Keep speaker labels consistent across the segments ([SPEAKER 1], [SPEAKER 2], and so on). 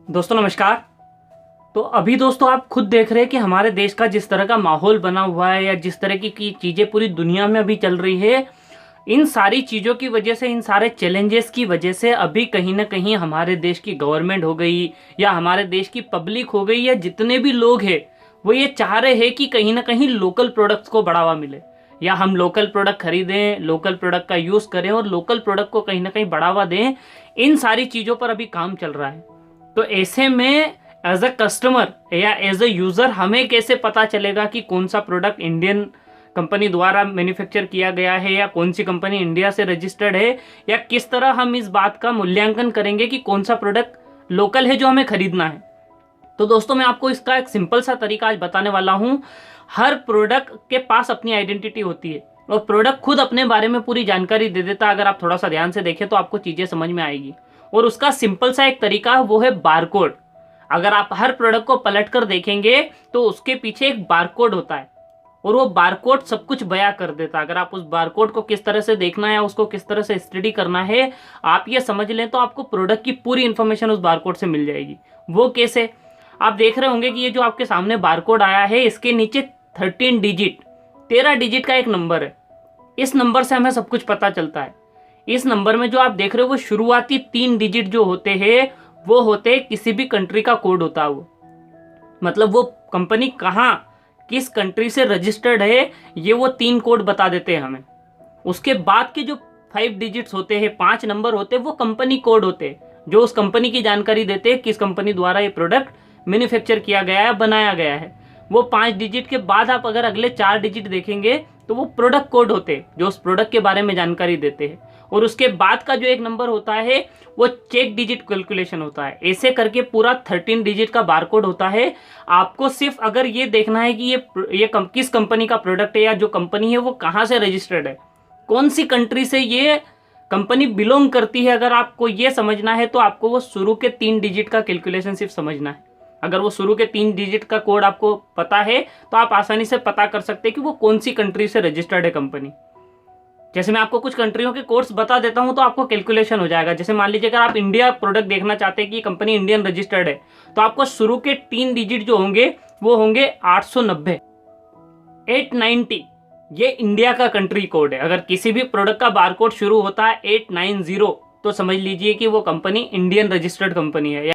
[SPEAKER 1] दोस्तों नमस्कार। तो अभी दोस्तों आप खुद देख रहे हैं कि हमारे देश का जिस तरह का माहौल बना हुआ है या जिस तरह की चीज़ें पूरी दुनिया में अभी चल रही है, इन सारी चीज़ों की वजह से, इन सारे चैलेंजेस की वजह से अभी कहीं ना कहीं हमारे देश की गवर्नमेंट हो गई या हमारे देश की पब्लिक हो गई या जितने भी लोग हैं वो ये चाह रहे हैं कि कहीं ना कहीं लोकल प्रोडक्ट्स को बढ़ावा मिले या हम लोकल प्रोडक्ट खरीदें, लोकल प्रोडक्ट का यूज़ करें और लोकल प्रोडक्ट को कहीं ना कहीं बढ़ावा दें। इन सारी चीज़ों पर अभी काम चल रहा है। तो ऐसे में एज अ कस्टमर या एज अ यूज़र हमें कैसे पता चलेगा कि कौन सा प्रोडक्ट इंडियन कंपनी द्वारा मैन्युफैक्चर किया गया है या कौन सी कंपनी इंडिया से रजिस्टर्ड है, या किस तरह हम इस बात का मूल्यांकन करेंगे कि कौन सा प्रोडक्ट लोकल है जो हमें खरीदना है। तो दोस्तों मैं आपको इसका एक सिंपल सा तरीका आज बताने वाला हूँ। हर प्रोडक्ट के पास अपनी आइडेंटिटी होती है और प्रोडक्ट खुद अपने बारे में पूरी जानकारी दे देता है। अगर आप थोड़ा सा ध्यान से देखें तो आपको चीज़ें समझ में आएगी और उसका सिंपल सा एक तरीका वो है बारकोड। अगर आप हर प्रोडक्ट को पलट कर देखेंगे तो उसके पीछे एक बारकोड होता है और वो बारकोड सब कुछ बयां कर देता है। अगर आप उस बारकोड को किस तरह से देखना है या उसको किस तरह से स्टडी करना है आप ये समझ लें तो आपको प्रोडक्ट की पूरी इंफॉर्मेशन उस बारकोड से मिल जाएगी। वो कैसे? आप देख रहे होंगे कि ये जो आपके सामने बारकोड आया है इसके नीचे 13 डिजिट का एक नंबर है। इस नंबर से हमें सब कुछ पता चलता है। इस नंबर में जो आप देख रहे हो वो शुरुआती 3 डिजिट जो होते हैं वो होते किसी भी कंट्री का कोड होता है। वो मतलब वो कंपनी कहाँ किस कंट्री से रजिस्टर्ड है ये वो 3 कोड बता देते हैं हमें। उसके बाद के जो 5 डिजिट्स होते हैं, 5 नंबर होते हैं, वो कंपनी कोड होते हैं जो उस कंपनी की जानकारी देते हैं किस कंपनी द्वारा ये प्रोडक्ट मैन्युफैक्चर किया गया है, बनाया गया है। वो 5 डिजिट के बाद आप अगर अगले 4 डिजिट देखेंगे तो वो प्रोडक्ट कोड होते हैं जो उस प्रोडक्ट के बारे में जानकारी देते हैं। और उसके बाद का जो एक नंबर होता है वो चेक डिजिट कैलकुलेशन होता है। ऐसे करके पूरा 13 डिजिट का बारकोड होता है। आपको सिर्फ अगर ये देखना है कि किस कंपनी का प्रोडक्ट है या जो कंपनी है वो कहाँ से रजिस्टर्ड है, कौन सी कंट्री से ये कंपनी बिलोंग करती है, अगर आपको ये समझना है तो आपको वो शुरू के 3 डिजिट का कैलकुलेशन सिर्फ समझना है। अगर वो शुरू के 3 डिजिट का कोड आपको पता है तो आप आसानी से पता कर सकते हैं कि वो कौन सी कंट्री से रजिस्टर्ड है कंपनी। जैसे मैं आपको कुछ कंट्रियों के कोड्स बता देता हूं तो आपको कैलकुलेशन हो जाएगा। जैसे मान लीजिए अगर आप इंडिया प्रोडक्ट देखना चाहते हैं कि कंपनी इंडियन रजिस्टर्ड है तो आपको शुरू के 3 डिजिट जो होंगे वो होंगे 890, 890। ये इंडिया का कंट्री कोड है। अगर किसी भी प्रोडक्ट का बारकोड शुरू होता है 890 तो समझ लीजिए कि वो कंपनी इंडियन रजिस्टर्ड कंपनी है।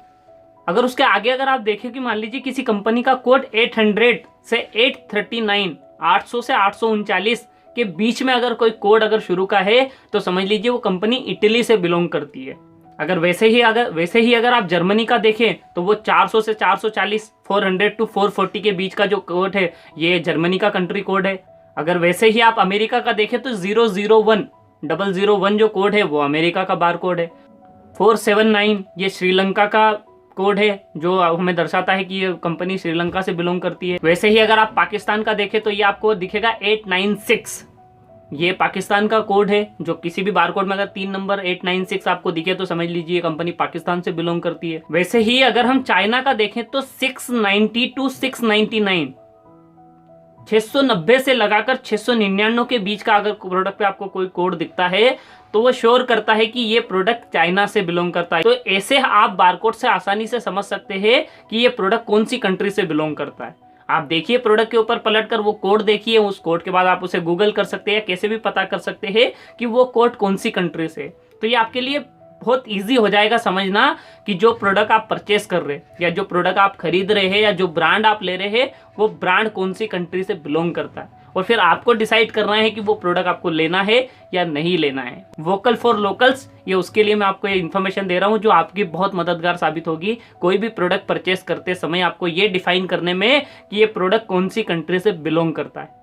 [SPEAKER 1] अगर उसके आगे अगर आप देखें कि मान लीजिए किसी कंपनी का कोड 800 से 839, 800 से 839 के बीच में अगर कोई कोड अगर शुरू का है तो समझ लीजिए वो कंपनी इटली से बिलोंग करती है। अगर वैसे ही अगर आप जर्मनी का देखें तो वो 400 से 440, 400 टू 440 के बीच का जो कोड है ये जर्मनी का कंट्री कोड है। अगर वैसे ही आप अमेरिका का देखें तो 001, 001 जो कोड है वो अमेरिका का बार कोड है। 479 ये श्रीलंका का कोड है जो हमें दर्शाता है कि ये कंपनी श्रीलंका से बिलोंग करती है। वैसे ही अगर आप पाकिस्तान का देखें तो ये आपको दिखेगा 896, ये पाकिस्तान का कोड है। जो किसी भी बारकोड में अगर 3 नंबर 896 आपको दिखे तो समझ लीजिए कंपनी पाकिस्तान से बिलोंग करती है। वैसे ही अगर हम चाइना का देखें तो 690 टू 699, 690 से लगाकर 699 के बीच का अगर प्रोडक्ट पे आपको कोई कोड दिखता है तो वो श्योर करता है कि ये प्रोडक्ट चाइना से बिलोंग करता है। तो ऐसे आप बारकोड से आसानी से समझ सकते हैं कि ये प्रोडक्ट कौन सी कंट्री से बिलोंग करता है। आप देखिए प्रोडक्ट के ऊपर पलटकर वो कोड देखिए, उस कोड के बाद आप उसे गूगल कर सकते हैं, कैसे भी पता कर सकते हैं कि वो कोड कौन सी कंट्री से। तो ये आपके लिए बहुत इजी हो जाएगा समझना कि जो प्रोडक्ट आप परचेस कर रहे हैं या जो प्रोडक्ट आप खरीद रहे हैं या जो ब्रांड आप ले रहे हैं वो ब्रांड कौन सी कंट्री से बिलोंग करता है। और फिर आपको डिसाइड करना है कि वो प्रोडक्ट आपको लेना है या नहीं लेना है। वोकल फॉर लोकल्स, ये उसके लिए मैं आपको ये इन्फॉर्मेशन दे रहा हूँ जो आपकी बहुत मददगार साबित होगी कोई भी प्रोडक्ट परचेस करते समय आपको ये डिफाइन करने में कि ये प्रोडक्ट कौन सी कंट्री से बिलोंग करता है।